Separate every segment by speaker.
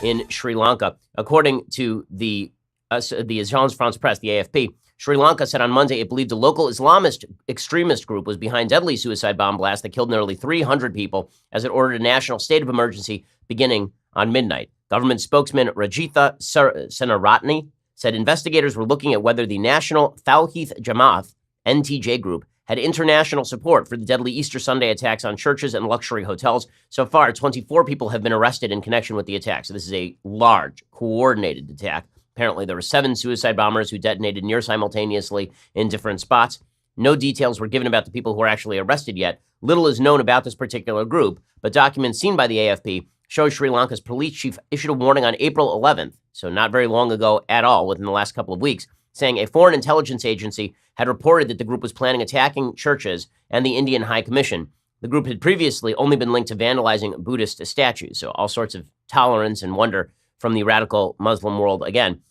Speaker 1: in Sri Lanka. According to the Agence France Presse, the AFP, Sri Lanka said on Monday it believed a local Islamist extremist group was behind deadly suicide bomb blast that killed nearly 300 people as it ordered a national state of emergency beginning on midnight. Government spokesman Rajitha Senaratne said investigators were looking at whether the National Tawheed Jamaat, NTJ group, had international support for the deadly Easter Sunday attacks on churches and luxury hotels. So far, 24 people have been arrested in connection with the attack. So this is a large, coordinated attack. Apparently, there were 7 suicide bombers who detonated near simultaneously in different spots. No details were given about the people who were actually arrested yet. Little is known about this particular group, but documents seen by the AFP show Sri Lanka's police chief issued a warning on April 11th, so not very long ago at all, within the last couple of weeks, saying a foreign intelligence agency had reported that the group was planning attacking churches and the Indian High Commission. The group had previously only been linked to vandalizing Buddhist statues, so all sorts of tolerance and wonder from the radical Muslim world again.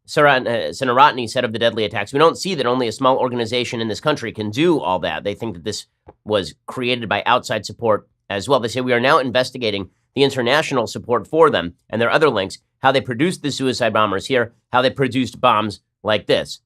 Speaker 1: Senaratne said of the deadly attacks, "We don't see that only a small organization in this country can do all that. They think that this was created by outside support as well. They say we are now investigating the international support for them and their other links, how they produced the suicide bombers here, how they produced bombs like this."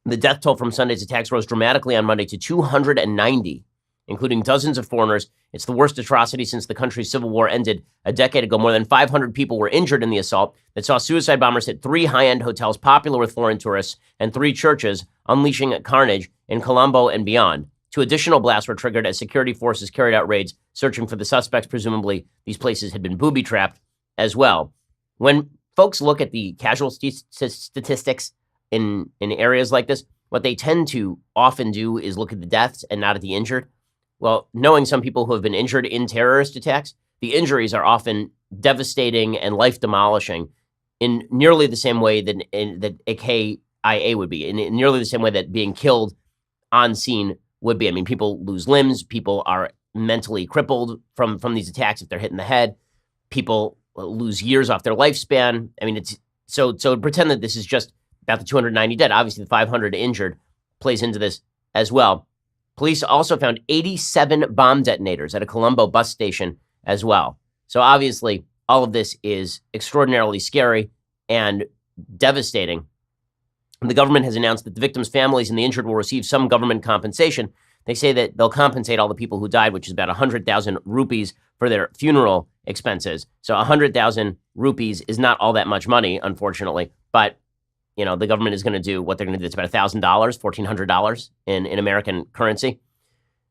Speaker 1: The death toll from Sunday's attacks rose dramatically on Monday to 290, including dozens of foreigners. It's the worst atrocity since the country's civil war ended a decade ago. More than 500 people were injured in the assault that saw suicide bombers hit 3 high-end hotels popular with foreign tourists and 3 churches, unleashing carnage in Colombo and beyond. 2 additional blasts were triggered as security forces carried out raids searching for the suspects. Presumably, these places had been booby-trapped as well. When folks look at the casualty statistics in areas like this, what they tend to often do is look at the deaths and not at the injured. Well, knowing some people who have been injured in terrorist attacks, the injuries are often devastating and life-demolishing in nearly the same way that a KIA would be, in nearly the same way that being killed on scene would be. I mean, people lose limbs, people are mentally crippled from these attacks if they're hit in the head, people lose years off their lifespan. I mean, it's so pretend that this is just about the 290 dead. Obviously, the 500 injured plays into this as well. Police also found 87 bomb detonators at a Colombo bus station as well. So obviously, all of this is extraordinarily scary and devastating. The government has announced that the victims' families and the injured will receive some government compensation. They say that they'll compensate all the people who died, which is about 100,000 rupees for their funeral expenses. So 100,000 rupees is not all that much money, unfortunately, but you know, the government is going to do what they're going to do. It's about $1,000, $1,400 in American currency.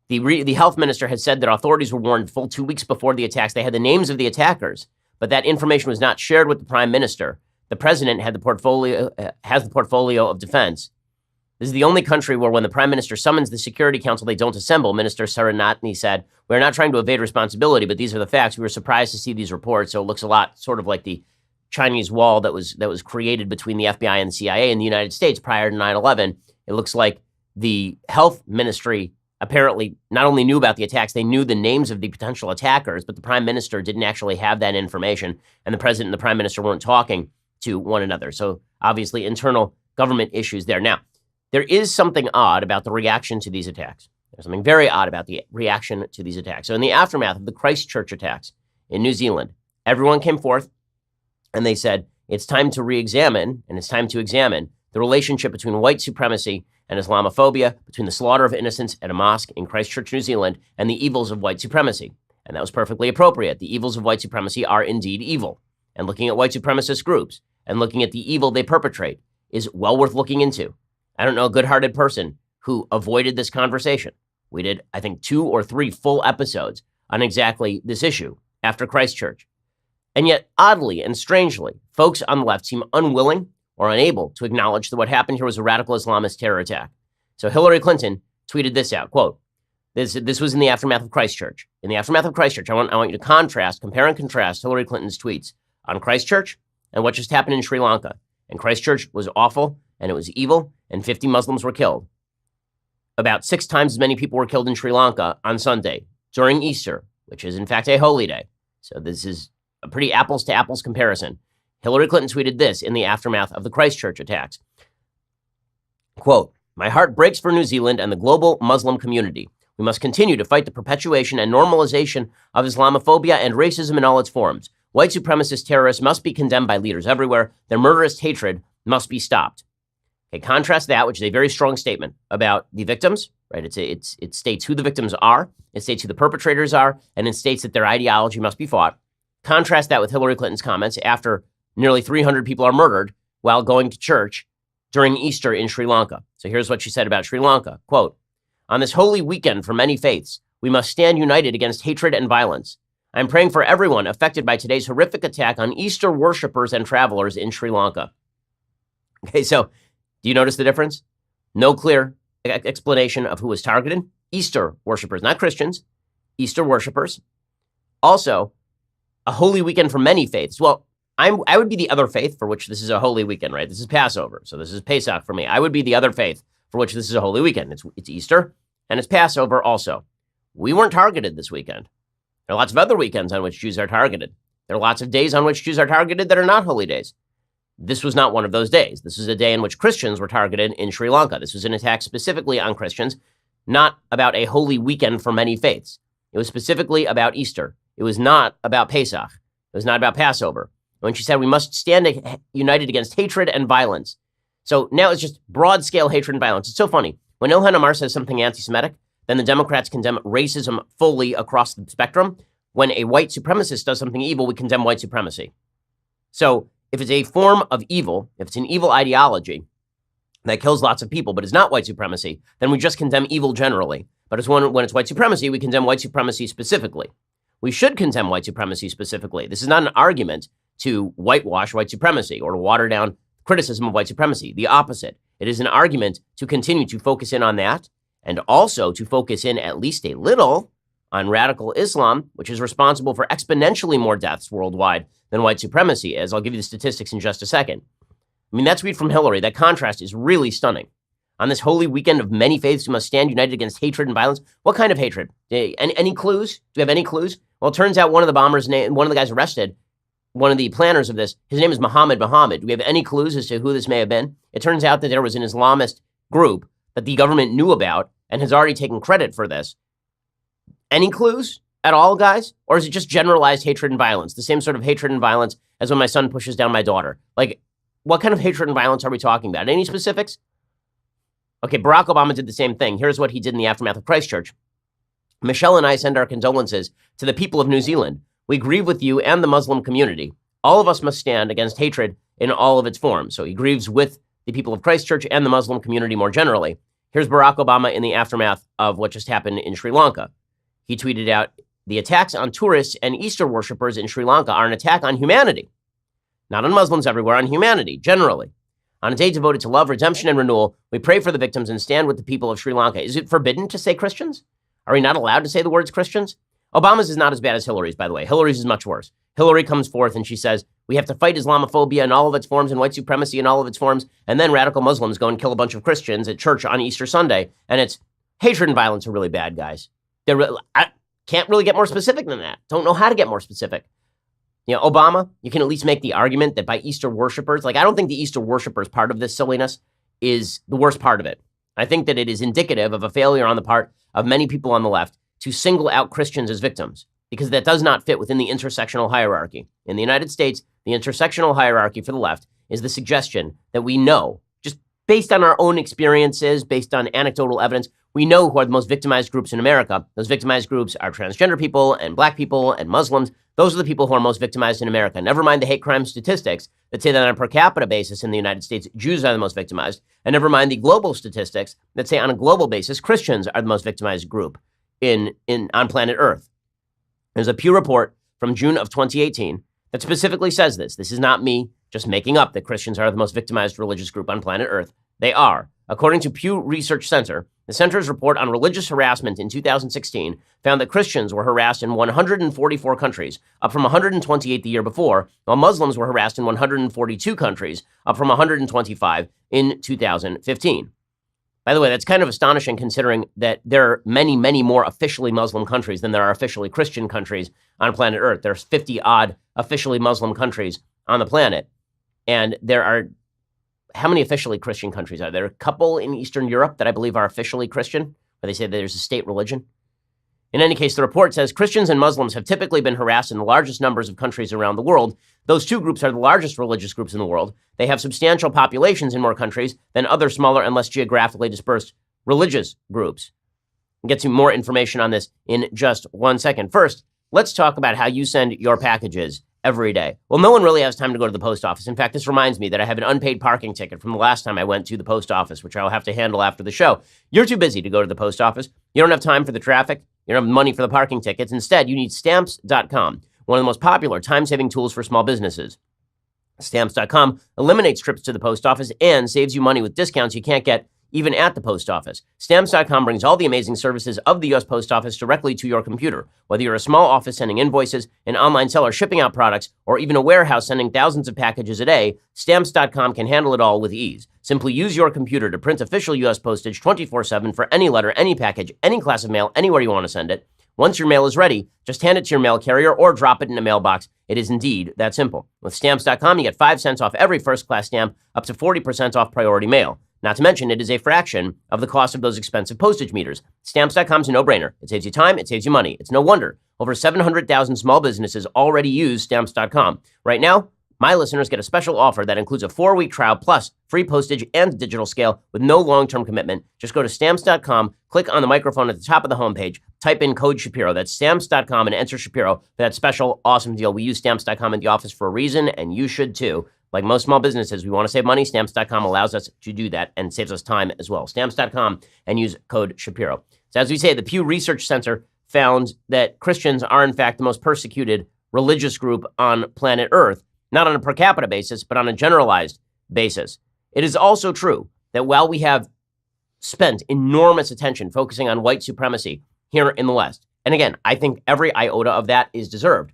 Speaker 1: The health minister has said that authorities were warned full 2 weeks before the attacks. They had the names of the attackers, but that information was not shared with the prime minister. The president has the portfolio of defense. This is the only country where when the prime minister summons the Security Council, they don't assemble. Minister Senaratne said, "We're not trying to evade responsibility, but these are the facts. We were surprised to see these reports." So it looks a lot sort of like the Chinese wall that was created between the FBI and the CIA in the United States prior to 9/11. It looks like the health ministry apparently not only knew about the attacks, they knew the names of the potential attackers, but the prime minister didn't actually have that information, and the president and the prime minister weren't talking to one another. So obviously internal government issues there. Now, there is something odd about the reaction to these attacks. There's something very odd about the reaction to these attacks. So in the aftermath of the Christchurch attacks in New Zealand, everyone came forth and they said, it's time to re-examine and it's time to examine the relationship between white supremacy and Islamophobia, between the slaughter of innocents at a mosque in Christchurch, New Zealand, and the evils of white supremacy. And that was perfectly appropriate. The evils of white supremacy are indeed evil. And looking at white supremacist groups and looking at the evil they perpetrate is well worth looking into. I don't know a good-hearted person who avoided this conversation. We did, I think, 2 or 3 full episodes on exactly this issue after Christchurch. And yet, oddly and strangely, folks on the left seem unwilling or unable to acknowledge that what happened here was a radical Islamist terror attack. So Hillary Clinton tweeted this out, quote, this was in the aftermath of Christchurch. In the aftermath of Christchurch, I want you to compare and contrast Hillary Clinton's tweets on Christchurch and what just happened in Sri Lanka. And Christchurch was awful, and it was evil, and 50 Muslims were killed. About 6 times as many people were killed in Sri Lanka on Sunday during Easter, which is in fact a holy day. So this is a pretty apples-to-apples comparison. Hillary Clinton tweeted this in the aftermath of the Christchurch attacks. Quote, "My heart breaks for New Zealand and the global Muslim community. We must continue to fight the perpetuation and normalization of Islamophobia and racism in all its forms. White supremacist terrorists must be condemned by leaders everywhere. Their murderous hatred must be stopped. Okay, contrast that, which is a very strong statement about the victims, right? It states who the victims are, it states who the perpetrators are, and it states that their ideology must be fought. Contrast that with Hillary Clinton's comments after nearly 300 people are murdered while going to church during Easter in Sri Lanka. So here's what she said about Sri Lanka. Quote, "On this holy weekend for many faiths, we must stand united against hatred and violence. I'm praying for everyone affected by today's horrific attack on Easter worshipers and travelers in Sri Lanka." Okay, so do you notice the difference? No clear explanation of who was targeted. Easter worshipers, not Christians, Easter worshipers. Also, a holy weekend for many faiths. Well, I would be the other faith for which this is a holy weekend, right? This is Passover, so this is Pesach for me. I would be the other faith for which this is a holy weekend. It's Easter, and it's Passover also. We weren't targeted this weekend. There are lots of other weekends on which Jews are targeted. There are lots of days on which Jews are targeted that are not holy days. This was not one of those days. This was a day in which Christians were targeted in Sri Lanka. This was an attack specifically on Christians, not about a holy weekend for many faiths. It was specifically about Easter. It was not about Pesach. It was not about Passover. When she said we must stand united against hatred and violence. So now it's just broad-scale hatred and violence. It's so funny. When Ilhan Omar says something anti-Semitic, then the Democrats condemn racism fully across the spectrum. When a white supremacist does something evil, we condemn white supremacy. So if it's a form of evil, if it's an evil ideology that kills lots of people, but is not white supremacy, then we just condemn evil generally. But when it's white supremacy, we condemn white supremacy specifically. We should condemn white supremacy specifically. This is not an argument to whitewash white supremacy or to water down criticism of white supremacy. The opposite. It is an argument to continue to focus in on that and also to focus in at least a little on radical Islam, which is responsible for exponentially more deaths worldwide than white supremacy is. I'll give you the statistics in just a second. I mean, that tweet from Hillary, that contrast is really stunning. On this holy weekend of many faiths, we must stand united against hatred and violence. What kind of hatred? Any clues? Do we have any clues? Well, it turns out one of the bombers, one of the guys arrested, one of the planners of this, his name is Mohammed. Do we have any clues as to who this may have been? It turns out that there was an Islamist group that the government knew about and has already taken credit for this. Any clues at all, guys? Or is it just generalized hatred and violence? The same sort of hatred and violence as when my son pushes down my daughter. Like, what kind of hatred and violence are we talking about? Any specifics? Okay, Barack Obama did the same thing. Here's what he did in the aftermath of Christchurch. "Michelle and I send our condolences to the people of New Zealand. We grieve with you and the Muslim community. All of us must stand against hatred in all of its forms." So he grieves with the people of Christchurch and the Muslim community more generally. Here's Barack Obama in the aftermath of what just happened in Sri Lanka. He tweeted out, "The attacks on tourists and Easter worshippers in Sri Lanka are an attack on humanity. Not on Muslims everywhere, on humanity, generally. On a day devoted to love, redemption, and renewal, we pray for the victims and stand with the people of Sri Lanka." Is it forbidden to say Christians? Are we not allowed to say the words Christians? Obama's is not as bad as Hillary's, by the way. Hillary's is much worse. Hillary comes forth and she says, we have to fight Islamophobia in all of its forms and white supremacy in all of its forms. And then radical Muslims go and kill a bunch of Christians at church on Easter Sunday. And it's hatred and violence are really bad, guys. I can't really get more specific than that. Don't know how to get more specific. You know, Obama, you can at least make the argument that by Easter worshipers, like I don't think the Easter worshipers part of this silliness is the worst part of it. I think that it is indicative of a failure on the part of many people on the left to single out Christians as victims, because that does not fit within the intersectional hierarchy. In the United States, the intersectional hierarchy for the left is the suggestion that we know, just based on our own experiences, based on anecdotal evidence, we know who are the most victimized groups in America. Those victimized groups are transgender people and black people and Muslims. Those are the people who are most victimized in America. Never mind the hate crime statistics that say that on a per capita basis in the United States, Jews are the most victimized. And never mind the global statistics that say on a global basis, Christians are the most victimized group on planet Earth. There's a Pew report from June of 2018 that specifically says this. This is not me just making up that Christians are the most victimized religious group on planet Earth. They are. According to Pew Research Center, the center's report on religious harassment in 2016 found that Christians were harassed in 144 countries, up from 128 the year before, while Muslims were harassed in 142 countries, up from 125 in 2015. By the way, that's kind of astonishing considering that there are many, many more officially Muslim countries than there are officially Christian countries on planet Earth. There's 50-odd officially Muslim countries on the planet. And there are, how many officially Christian countries are there? A couple in Eastern Europe that I believe are officially Christian, where they say that there's a state religion. In any case, the report says Christians and Muslims have typically been harassed in the largest numbers of countries around the world. Those two groups are the largest religious groups in the world. They have substantial populations in more countries than other smaller and less geographically dispersed religious groups. I'll get to more information on this in just 1 second. First, let's talk about how you send your packages every day. Well, no one really has time to go to the post office. In fact, this reminds me that I have an unpaid parking ticket from the last time I went to the post office, which I'll have to handle after the show. You're too busy to go to the post office. You don't have time for the traffic. You don't have money for the parking tickets. Instead, you need stamps.com, one of the most popular time-saving tools for small businesses. Stamps.com eliminates trips to the post office and saves you money with discounts you can't get even at the post office. Stamps.com brings all the amazing services of the U.S. Post Office directly to your computer. Whether you're a small office sending invoices, an online seller shipping out products, or even a warehouse sending thousands of packages a day, Stamps.com can handle it all with ease. Simply use your computer to print official U.S. postage 24/7 for any letter, any package, any class of mail, anywhere you want to send it. Once your mail is ready, just hand it to your mail carrier or drop it in a mailbox. It is indeed that simple. With Stamps.com, you get 5 cents off every first-class stamp, up to 40% off priority mail. Not to mention, it is a fraction of the cost of those expensive postage meters. Stamps.com is a no-brainer. It saves you time, it saves you money. It's no wonder over 700,000 small businesses already use Stamps.com. Right now, my listeners get a special offer that includes a 4-week trial plus free postage and digital scale with no long-term commitment. Just go to Stamps.com, click on the microphone at the top of the homepage, type in code Shapiro. That's Stamps.com and enter Shapiro for that special awesome deal. We use Stamps.com in the office for a reason, and you should too. Like most small businesses, we want to save money. Stamps.com allows us to do that and saves us time as well. Stamps.com and use code Shapiro. So as we say, the Pew Research Center found that Christians are in fact the most persecuted religious group on planet Earth, not on a per capita basis, but on a generalized basis. It is also true that while we have spent enormous attention focusing on white supremacy here in the West, and again, I think every iota of that is deserved,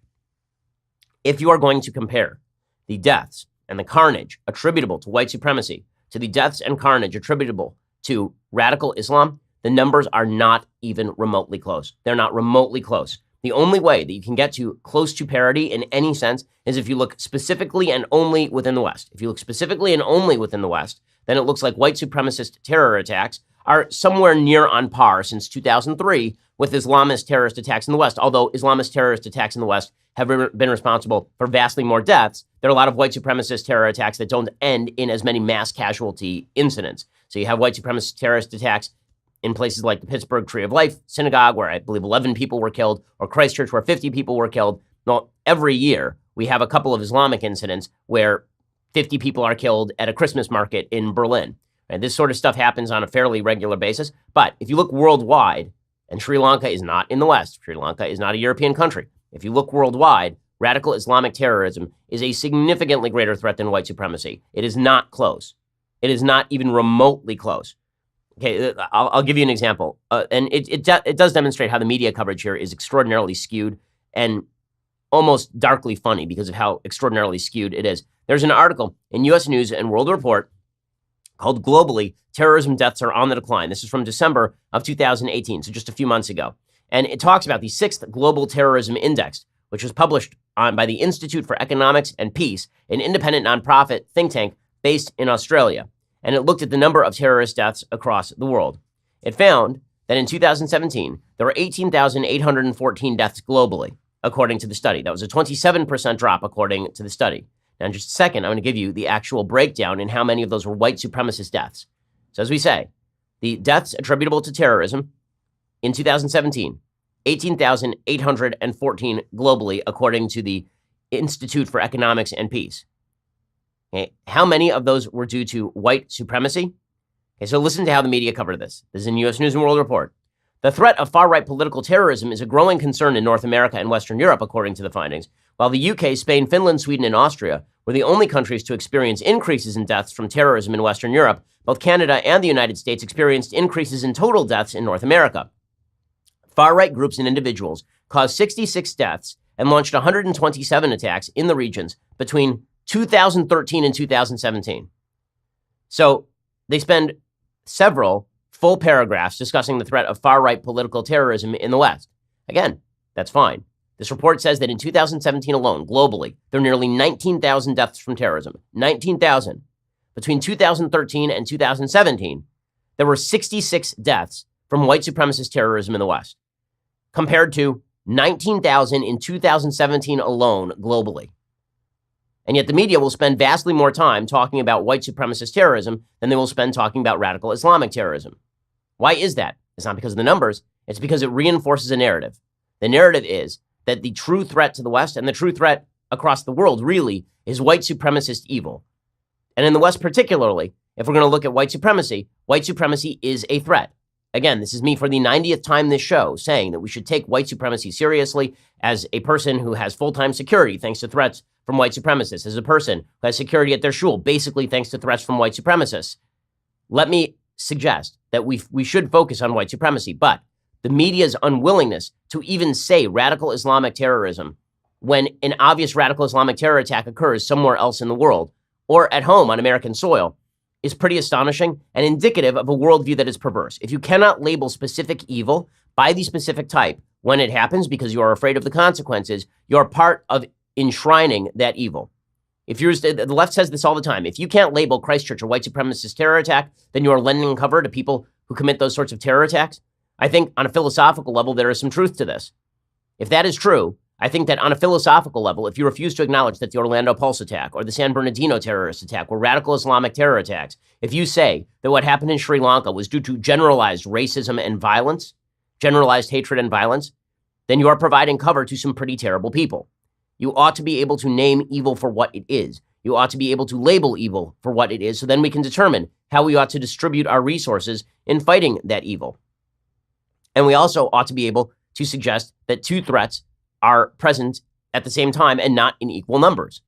Speaker 1: if you are going to compare the deaths and the carnage attributable to white supremacy to the deaths and carnage attributable to radical Islam, the numbers are not even remotely close. They're not remotely close. The only way that you can get to close to parity in any sense is if you look specifically and only within the West. If you look specifically and only within the West, then it looks like white supremacist terror attacks are somewhere near on par since 2003 with Islamist terrorist attacks in the West. Although Islamist terrorist attacks in the West have been responsible for vastly more deaths, there are a lot of white supremacist terror attacks that don't end in as many mass casualty incidents. So you have white supremacist terrorist attacks in places like the Pittsburgh Tree of Life Synagogue, where I believe 11 people were killed, or Christchurch, where 50 people were killed. Well, every year we have a couple of Islamic incidents where 50 people are killed at a Christmas market in Berlin. And this sort of stuff happens on a fairly regular basis. But if you look worldwide, and Sri Lanka is not in the West, Sri Lanka is not a European country. If you look worldwide, radical Islamic terrorism is a significantly greater threat than white supremacy. It is not close. It is not even remotely close. Okay, I'll give you an example. And it does demonstrate how the media coverage here is extraordinarily skewed and almost darkly funny because of how extraordinarily skewed it is. There's an article in U.S. News and World Report called Globally, Terrorism Deaths Are on the Decline. This is from December of 2018, so just a few months ago. And it talks about the 6th Global Terrorism Index, which was published by the Institute for Economics and Peace, an independent nonprofit think tank based in Australia. And it looked at the number of terrorist deaths across the world. It found that in 2017, there were 18,814 deaths globally, according to the study. That was a 27% drop, according to the study. Now, in just a second, I'm going to give you the actual breakdown in how many of those were white supremacist deaths. So as we say, the deaths attributable to terrorism in 2017, 18,814 globally, according to the Institute for Economics and Peace. Okay. How many of those were due to white supremacy? Okay, so listen to how the media covered this. This is in U.S. News and World Report. The threat of far-right political terrorism is a growing concern in North America and Western Europe, according to the findings, while the UK, Spain, Finland, Sweden, and Austria were the only countries to experience increases in deaths from terrorism in Western Europe. Both Canada and the United States experienced increases in total deaths in North America. Far-right groups and individuals caused 66 deaths and launched 127 attacks in the regions between 2013 and 2017. So they spend several full paragraphs discussing the threat of far-right political terrorism in the West. Again, that's fine. This report says that in 2017 alone, globally, there were nearly 19,000 deaths from terrorism. 19,000. Between 2013 and 2017, there were 66 deaths from white supremacist terrorism in the West. compared to 19,000 in 2017 alone globally. And yet the media will spend vastly more time talking about white supremacist terrorism than they will spend talking about radical Islamic terrorism. Why is that? It's not because of the numbers. It's because it reinforces a narrative. The narrative is that the true threat to the West and the true threat across the world really is white supremacist evil. And in the West particularly, if we're going to look at white supremacy is a threat. Again, this is me for the 90th time this show saying that we should take white supremacy seriously as a person who has full-time security thanks to threats from white supremacists, as a person who has security at their shul, basically thanks to threats from white supremacists. Let me suggest that we should focus on white supremacy, but the media's unwillingness to even say radical Islamic terrorism when an obvious radical Islamic terror attack occurs somewhere else in the world or at home on American soil is pretty astonishing and indicative of a worldview that is perverse. If you cannot label specific evil by the specific type when it happens because you are afraid of the consequences, you're part of enshrining that evil. If you're, the left says this all the time, if you can't label Christchurch a white supremacist terror attack, then you are lending cover to people who commit those sorts of terror attacks. I think on a philosophical level, there is some truth to this. If that is true, I think that on a philosophical level, if you refuse to acknowledge that the Orlando Pulse attack or the San Bernardino terrorist attack were radical Islamic terror attacks, if you say that what happened in Sri Lanka was due to generalized racism and violence, generalized hatred and violence, then you are providing cover to some pretty terrible people. You ought to be able to name evil for what it is. You ought to be able to label evil for what it is, so then we can determine how we ought to distribute our resources in fighting that evil. And we also ought to be able to suggest that two threats are present at the same time and not in equal numbers.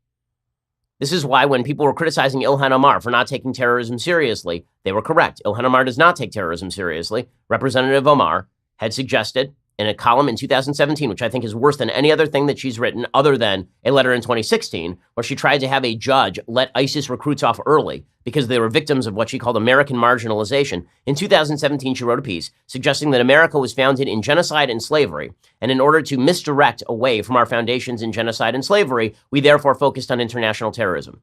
Speaker 1: This is why when people were criticizing Ilhan Omar for not taking terrorism seriously, they were correct. Ilhan Omar does not take terrorism seriously. Representative Omar had suggested in a column in 2017, which I think is worse than any other thing that she's written other than a letter in 2016, where she tried to have a judge let ISIS recruits off early because they were victims of what she called American marginalization. In 2017, she wrote a piece suggesting that America was founded in genocide and slavery, and in order to misdirect away from our foundations in genocide and slavery, we therefore focused on international terrorism.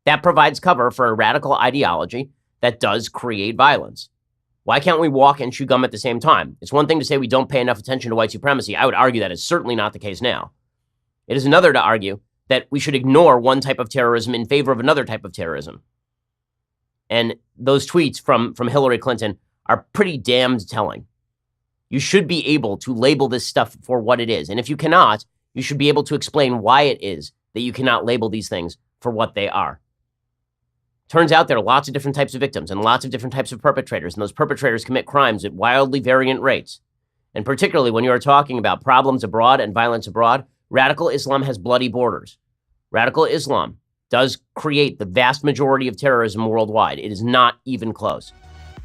Speaker 1: That provides cover for a radical ideology that does create violence. Why can't we walk and chew gum at the same time? It's one thing to say we don't pay enough attention to white supremacy. I would argue that is certainly not the case now. It is another to argue that we should ignore one type of terrorism in favor of another type of terrorism. And those tweets from Hillary Clinton are pretty damned telling. You should be able to label this stuff for what it is. And if you cannot, you should be able to explain why it is that you cannot label these things for what they are. Turns out there are lots of different types of victims and lots of different types of perpetrators, and those perpetrators commit crimes at wildly variant rates. And particularly when you are talking about problems abroad and violence abroad, radical Islam has bloody borders. Radical Islam does create the vast majority of terrorism worldwide. It is not even close.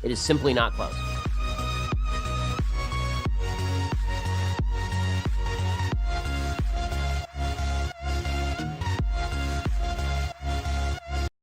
Speaker 1: It is simply not close.